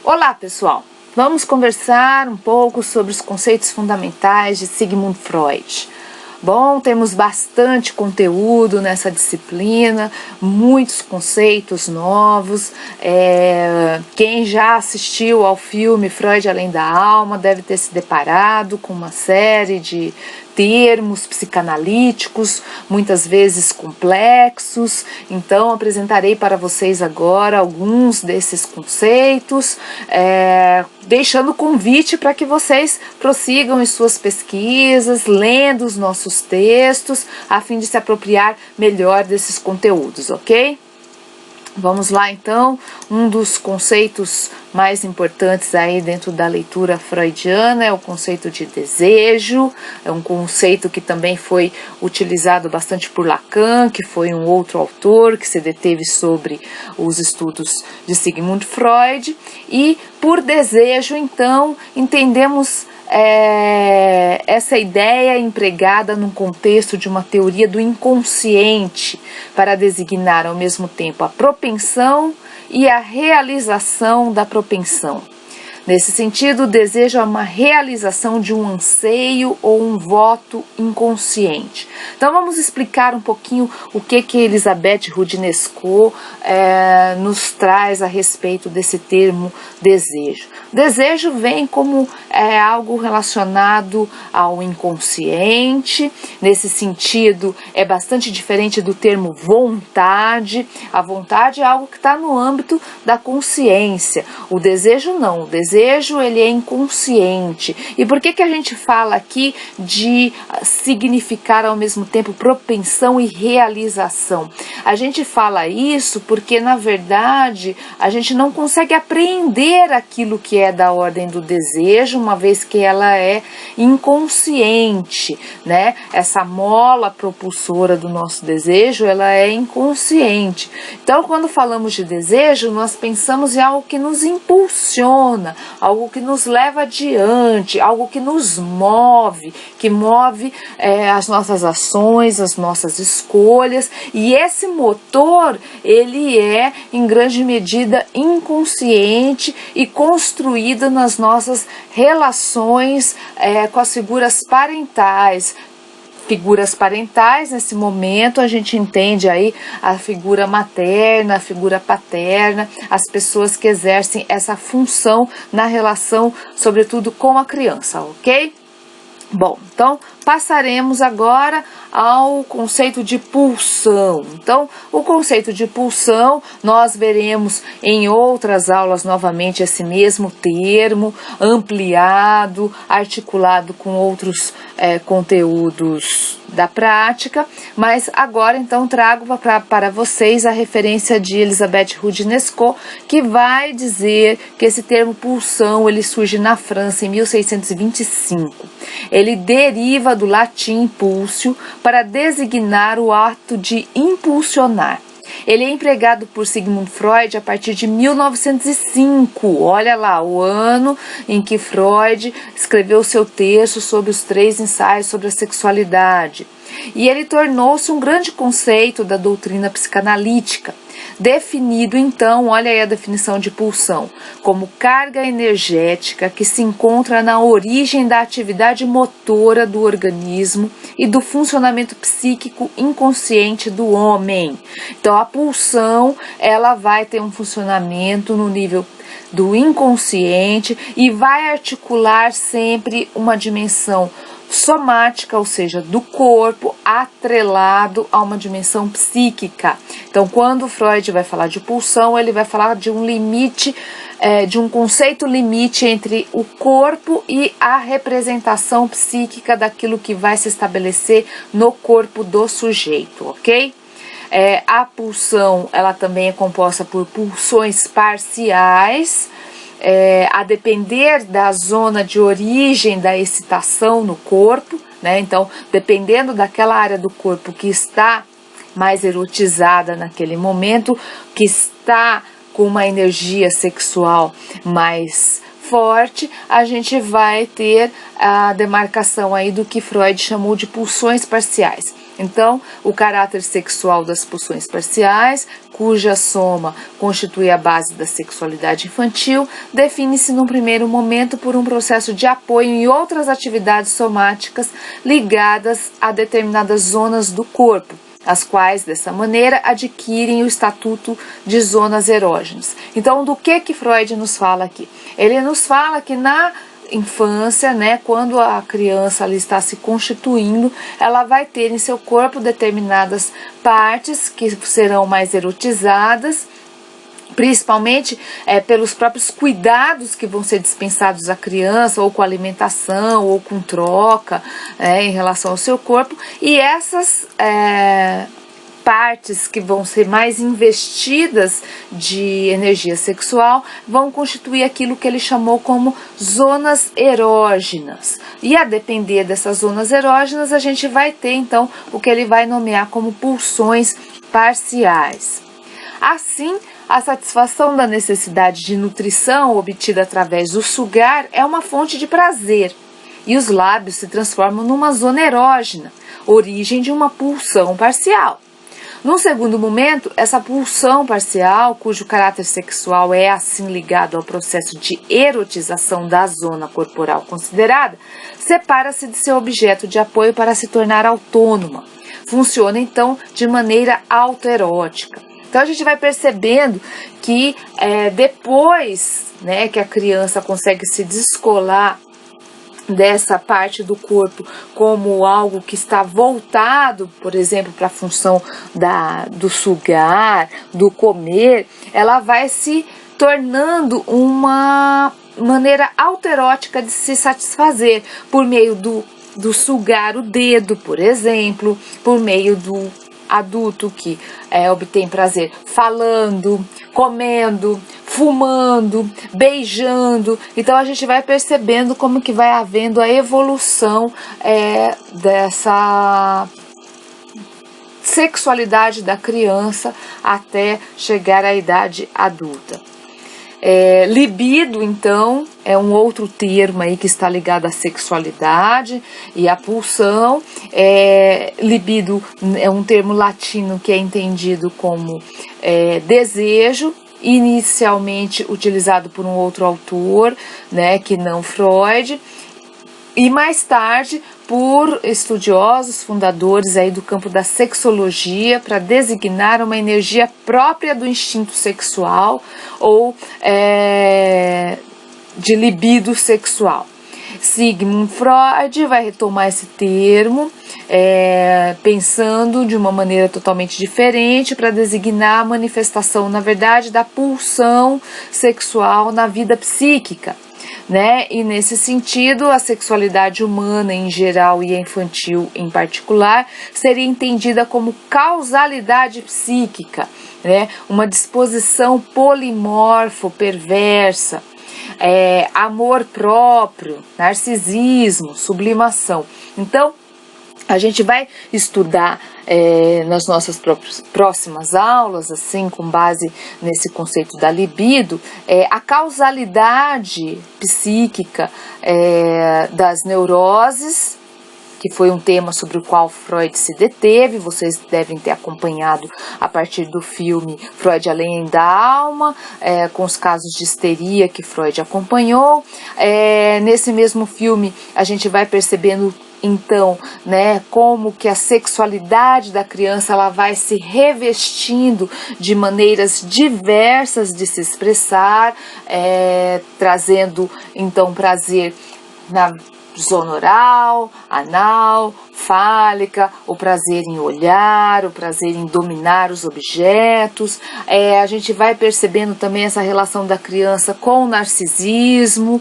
Olá, pessoal! Vamos conversar um pouco sobre os conceitos fundamentais de Sigmund Freud. Bom, temos bastante conteúdo nessa disciplina, muitos conceitos novos. Quem já assistiu ao filme Freud Além da Alma deve ter se deparado com uma série de termos psicanalíticos, muitas vezes complexos. Então, apresentarei para vocês agora alguns desses conceitos, deixando o convite para que vocês prossigam em suas pesquisas, lendo os nossos textos, a fim de se apropriar melhor desses conteúdos, ok? Vamos lá então, um dos conceitos mais importantes aí dentro da leitura freudiana é o conceito de desejo. É um conceito que também foi utilizado bastante por Lacan, que foi um outro autor que se deteve sobre os estudos de Sigmund Freud. E por desejo, então, entendemos essa ideia empregada num contexto de uma teoria do inconsciente para designar ao mesmo tempo a propensão e a realização da propensão. Nesse sentido, o desejo é uma realização de um anseio ou um voto inconsciente. Então vamos explicar um pouquinho o que Elisabeth Roudinesco nos traz a respeito desse termo desejo. Desejo vem como algo relacionado ao inconsciente. Nesse sentido, é bastante diferente do termo vontade. A vontade é algo que está no âmbito da consciência. O desejo não. O desejo ele é inconsciente. E por que a gente fala aqui de significar ao mesmo tempo propensão e realização? A gente fala isso porque, na verdade, a gente não consegue apreender aquilo que é da ordem do desejo, uma vez que ela é inconsciente, né? Essa mola propulsora do nosso desejo, ela é inconsciente. Então, quando falamos de desejo, nós pensamos em algo que nos impulsiona, algo que nos leva adiante, algo que nos move, que move as nossas ações, as nossas escolhas, e esse motor, ele é em grande medida inconsciente e construído nas nossas relações com as figuras parentais. Figuras parentais, nesse momento, a gente entende aí a figura materna, a figura paterna, as pessoas que exercem essa função na relação, sobretudo com a criança, ok? Bom, então passaremos agora ao conceito de pulsão. Então, o conceito de pulsão, nós veremos em outras aulas novamente esse mesmo termo, ampliado, articulado com outros conteúdos da prática, mas agora então trago para vocês a referência de Elisabeth Roudinesco, que vai dizer que esse termo pulsão ele surge na França em 1625. Ele deriva do latim impulsio para designar o ato de impulsionar. Ele é empregado por Sigmund Freud a partir de 1905. Olha lá, o ano em que Freud escreveu seu texto sobre os 3 ensaios sobre a sexualidade. E ele tornou-se um grande conceito da doutrina psicanalítica. Definido então, olha aí a definição de pulsão, como carga energética que se encontra na origem da atividade motora do organismo e do funcionamento psíquico inconsciente do homem. Então a pulsão, ela vai ter um funcionamento no nível do inconsciente e vai articular sempre uma dimensão somática, ou seja, do corpo, atrelado a uma dimensão psíquica. Então, quando Freud vai falar de pulsão, ele vai falar de um limite, de um conceito limite entre o corpo e a representação psíquica daquilo que vai se estabelecer no corpo do sujeito, ok? A pulsão, ela também é composta por pulsões parciais, a depender da zona de origem da excitação no corpo, né? Então, dependendo daquela área do corpo que está mais erotizada naquele momento, que está com uma energia sexual mais forte, a gente vai ter a demarcação aí do que Freud chamou de pulsões parciais. Então, o caráter sexual das pulsões parciais, cuja soma constitui a base da sexualidade infantil, define-se num primeiro momento por um processo de apoio em outras atividades somáticas ligadas a determinadas zonas do corpo, as quais, dessa maneira, adquirem o estatuto de zonas erógenas. Então, do que Freud nos fala aqui? Ele nos fala que na infância, né, quando a criança ali está se constituindo, ela vai ter em seu corpo determinadas partes que serão mais erotizadas, principalmente pelos próprios cuidados que vão ser dispensados à criança, ou com alimentação, ou com troca, em relação ao seu corpo, e essas partes que vão ser mais investidas de energia sexual vão constituir aquilo que ele chamou como zonas erógenas. E a depender dessas zonas erógenas, a gente vai ter então o que ele vai nomear como pulsões parciais. Assim, a satisfação da necessidade de nutrição obtida através do sugar é uma fonte de prazer, e os lábios se transformam numa zona erógena, origem de uma pulsão parcial. Num segundo momento, essa pulsão parcial, cujo caráter sexual é assim ligado ao processo de erotização da zona corporal considerada, separa-se de seu objeto de apoio para se tornar autônoma. Funciona então de maneira autoerótica. Então a gente vai percebendo que depois, né, que a criança consegue se descolar dessa parte do corpo como algo que está voltado, por exemplo, para a função do sugar, do comer, ela vai se tornando uma maneira autoerótica de se satisfazer, por meio do sugar o dedo, por exemplo, por meio do adulto que obtém prazer falando, comendo, fumando, beijando. Então a gente vai percebendo como que vai havendo a evolução dessa sexualidade da criança até chegar à idade adulta. Libido, então, é um outro termo aí que está ligado à sexualidade e à pulsão. Libido é um termo latino que é entendido como desejo, inicialmente utilizado por um outro autor, né, que não Freud, e mais tarde por estudiosos fundadores aí do campo da sexologia para designar uma energia própria do instinto sexual ou de libido sexual. Sigmund Freud vai retomar esse termo, pensando de uma maneira totalmente diferente para designar a manifestação, na verdade, da pulsão sexual na vida psíquica, né? E nesse sentido, a sexualidade humana em geral e a infantil em particular seria entendida como causalidade psíquica, né? Uma disposição polimorfo perversa, amor próprio, narcisismo, sublimação. Então, a gente vai estudar nas nossas próximas aulas, assim, com base nesse conceito da libido, a causalidade psíquica das neuroses, que foi um tema sobre o qual Freud se deteve. Vocês devem ter acompanhado a partir do filme Freud Além da Alma, com os casos de histeria que Freud acompanhou. Nesse mesmo filme, a gente vai percebendo então, né, como que a sexualidade da criança ela vai se revestindo de maneiras diversas de se expressar, trazendo então prazer na zona oral, anal, fálica, o prazer em olhar, o prazer em dominar os objetos. A gente vai percebendo também essa relação da criança com o narcisismo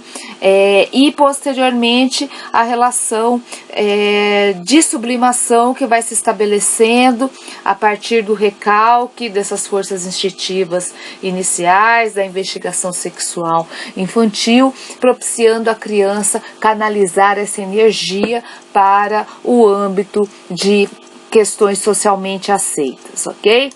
e posteriormente a relação de sublimação que vai se estabelecendo a partir do recalque dessas forças instintivas iniciais da investigação sexual infantil, propiciando a criança canalizar essa energia para o âmbito de questões socialmente aceitas, ok?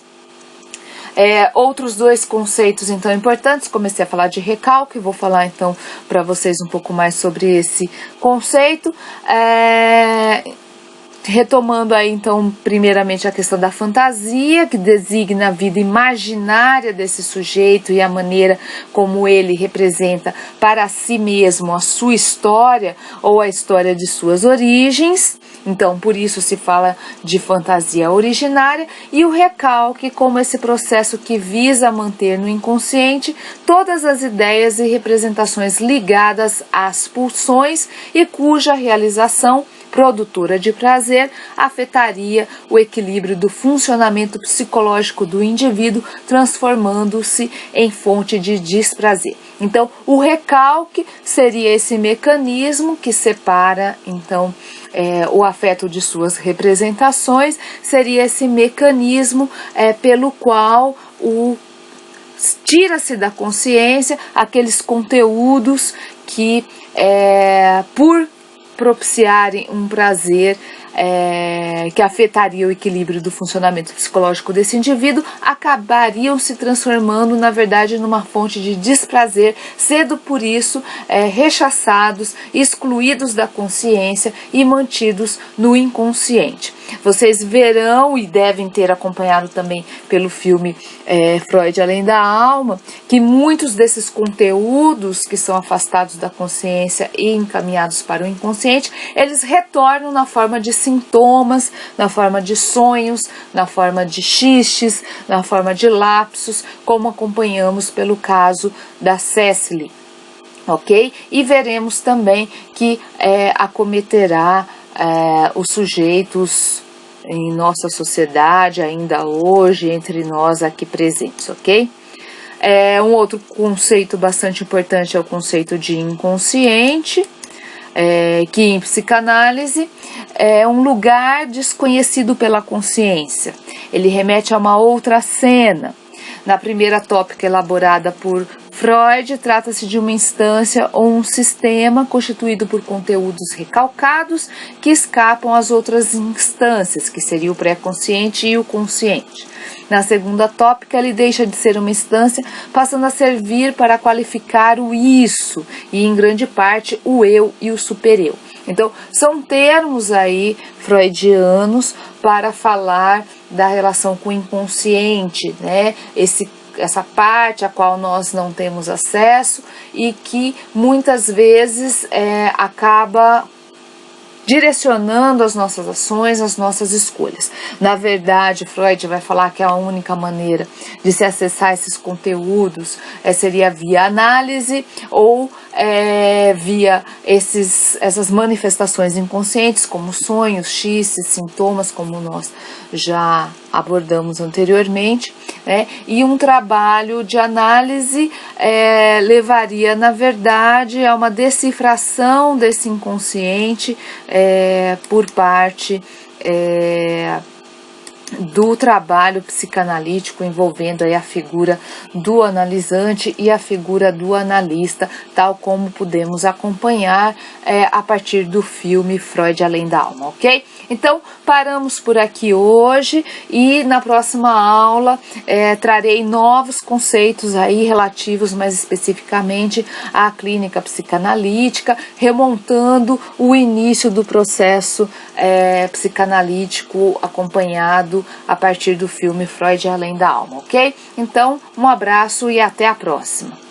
Outros dois conceitos então importantes, comecei a falar de recalque, vou falar então para vocês um pouco mais sobre esse conceito. Retomando aí então primeiramente a questão da fantasia, que designa a vida imaginária desse sujeito e a maneira como ele representa para si mesmo a sua história ou a história de suas origens. Então, por isso se fala de fantasia originária, e o recalque como esse processo que visa manter no inconsciente todas as ideias e representações ligadas às pulsões e cuja realização produtora de prazer afetaria o equilíbrio do funcionamento psicológico do indivíduo, transformando-se em fonte de desprazer. Então, o recalque seria esse mecanismo que separa, então, o afeto de suas representações, seria esse mecanismo pelo qual tira-se da consciência aqueles conteúdos que, por propiciarem um prazer que afetaria o equilíbrio do funcionamento psicológico desse indivíduo, acabariam se transformando, na verdade, numa fonte de desprazer, sendo por isso rechaçados, excluídos da consciência e mantidos no inconsciente. Vocês verão e devem ter acompanhado também pelo filme Freud Além da Alma, que muitos desses conteúdos que são afastados da consciência e encaminhados para o inconsciente, eles retornam na forma de sintomas, na forma de sonhos, na forma de xistes, na forma de lapsos, como acompanhamos pelo caso da Cecily, ok? E veremos também que acometerá os sujeitos em nossa sociedade, ainda hoje, entre nós aqui presentes, ok? Um outro conceito bastante importante é o conceito de inconsciente, que em psicanálise é um lugar desconhecido pela consciência. Ele remete a uma outra cena. Na primeira tópica elaborada por Freud, trata-se de uma instância ou um sistema constituído por conteúdos recalcados que escapam às outras instâncias, que seria o pré-consciente e o consciente. Na segunda tópica, ele deixa de ser uma instância, passando a servir para qualificar o isso e, em grande parte, o eu e o supereu. Então, são termos aí freudianos para falar da relação com o inconsciente, né? Essa parte a qual nós não temos acesso e que muitas vezes acaba direcionando as nossas ações, as nossas escolhas. Na verdade, Freud vai falar que a única maneira de se acessar esses conteúdos seria via análise ou via essas manifestações inconscientes, como sonhos, xistes, sintomas, como nós já abordamos anteriormente, né? E um trabalho de análise levaria, na verdade, a uma decifração desse inconsciente por parte do trabalho psicanalítico envolvendo aí a figura do analisante e a figura do analista, tal como podemos acompanhar a partir do filme Freud Além da Alma, ok? Então, paramos por aqui hoje e na próxima aula trarei novos conceitos aí relativos mais especificamente à clínica psicanalítica, remontando o início do processo psicanalítico acompanhado a partir do filme Freud Além da Alma, ok? Então, um abraço e até a próxima.